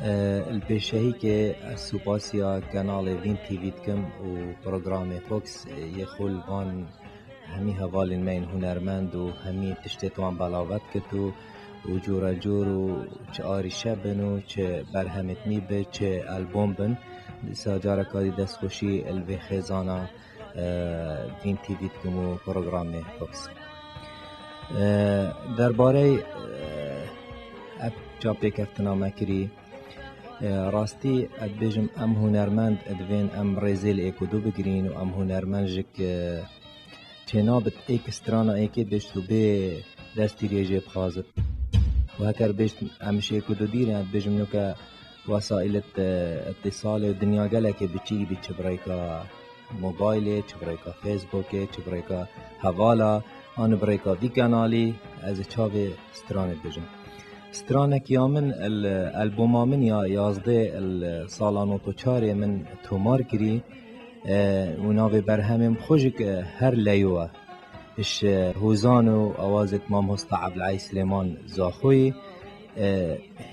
البیشهی که از سوپاسیا کانال وین تیوی دکم و پروگرام فوکس یه خلوان همی حوالین من هنرمند و همی تشتیتوان بلاوت کتو و جورا جور و چه آری شبن و چه برهمتنی به چه البوم بن ساجارا کاری دست خوشی الوی خیزانا وین تیوی دکم و پروگرام فوکس. درباره اپ جابی کفتنا مکری راستی ادبیجم ام هنرمند ادوین ام ریزیل ایکودو بگرین و ام هنرمند جک چنابت ایک استرانا ایکی بیشتو به دستی ریجه بخازد و هکر بیشت امش ایکودو دیرن ادبیجم نو که وسائلت اتصال دنیا گله که بچی بی چه برایکا موبایل چه برایکا فیسبوک چه برایکا حوالا آن برایکا وی کانالی از چاوی استرانه بیجم سترانه کیامن الالبوم من یا یازده سالانو تو چاری من تومار کری و ناوی برهمم خوشک هر لیوه اش هوزانو آوازت مام هستا عبدالعی سلیمان زاخوی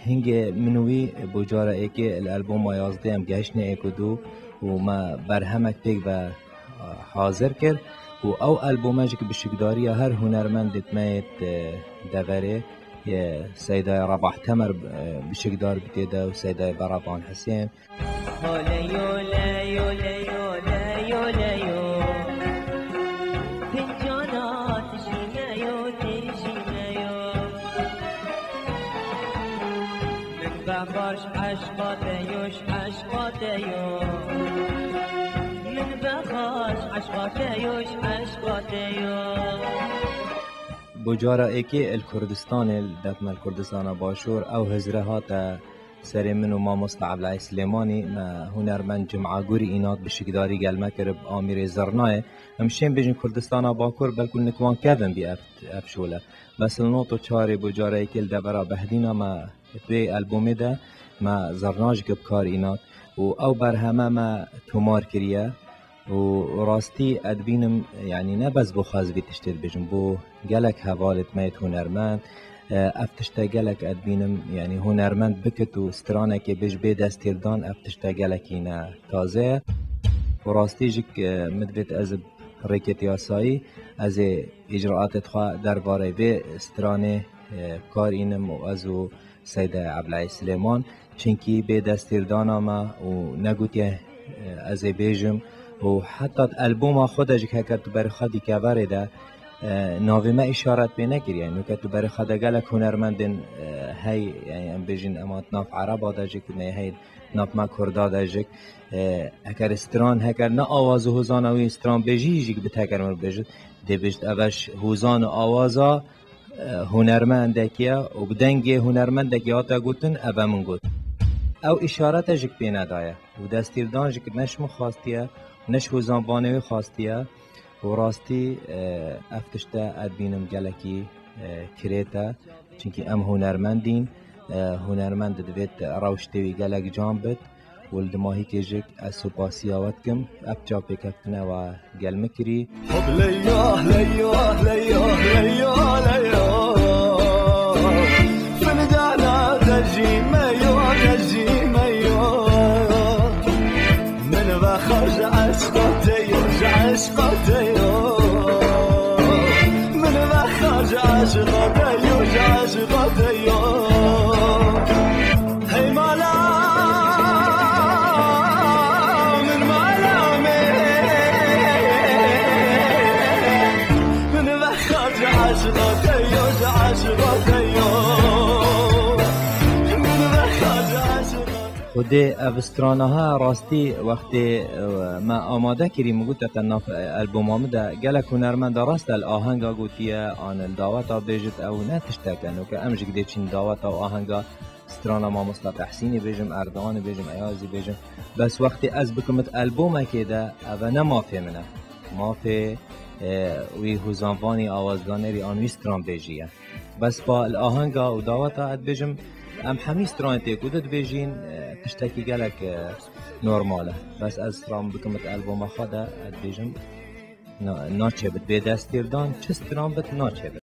هنگ منوی بجاره ایکی الالبوم یازده هم گشنه ایکودو و ما برهمک پیک و حاضر کرد و او البومه که بشکداری هر هنرمند میت دوره سيدة رباح تمر بشكدار بتيدا وسيدة برابان حسين بجارا ایکی الکردستان دفم الکردستان باشور او هزره هاتا سری من و ما مصطفى عبدالعی سلیمانی ما هنرمند جمعه گوری اینات بشکداری گلمه کرب آمیر زرنای همشین بیجن کردستان باکور بلکل نکوان کبن بی افشوله بس النوتو چاری بجارا ایکی دبرا بهدینا ما توی البومی ده ما زرناج کب کار اینات و او برهمه ما تومار کریه و راستی ادبینم یعنی نه بس بو خاز بیتشتید بجم بو گلک حوالت میت هنرمند افتشتا گلک ادبینم یعنی هنرمند بکت و سترانه که بج بی دستیردان افتشتا گلکینه تازه و راستی جک مدویت از ریکت یاسایی از اجراعات خواه درباره بی سترانه کار اینم و ازو سیده عبدالعی سلیمان چنکی بی دستیردان ما و نگوتی از بیجم و حتی البوم خودش که تو برای خودی که ورده ناوی ما اشارت به نکری یعنی که تو برای خود گلک هنرمندن هی یعنی بیجن امات ناف عرب آداجک نه هی ناف ما کرد آداجک اگر استران هکر نه آواز هوزان اوی استران بیجی که بتکر مر بیجد دی بیجد اوش هوزان آوازا هنرمنده کیا و بدنگ هنرمنده کیا تا گوتن اوه من گوت او اشارت جک به ندایه و دستیردان جک نشم خواستیه نش هوزان بانوی خواستیه و راستی افتشتا ادبینم گلکی کریتا چونکی ام هنرمندین هنرمند دوید روشتوی گلک جان بد ولد ماهی که جک از سپاسی آوت کم اب جا پیکفتنه و گل مکری حب لیاه لیاه لیاه لیاه لیاه فندانا تجیمه یا تجیمه یا من بخرج عشقاته یا عشقاته یا من بخرج عشقاته یا عشقاته یا هی مالا من مالا من بخرج عشقاته یا عشقاته یا خودی اوسترانه ها راستی وقتی ما آماده کردیم گفت تا ناف البومم ده گله هنرمند راست الاهنگا گوتیه آن الدعوت بیجت او نتشتکنو که امش گدی چین دعوت او آهنگا استرانه ما مصطفى حسینی بیجم اردوان بیجم ایازی بیجم بس وقتی از بکمت البوم که ده او نمافه منه مافه وی هوزانوانی آوازگانری آن ویستران بیجیه بس با الاهنگا و دعوت اد بیجم ام حمیست رانتی کودت بیجین تشتکی گلک نورماله بس از رام بکمت البوم خدا اد بیجم ناچه بد به دستیردان چست رام بد ناچه بد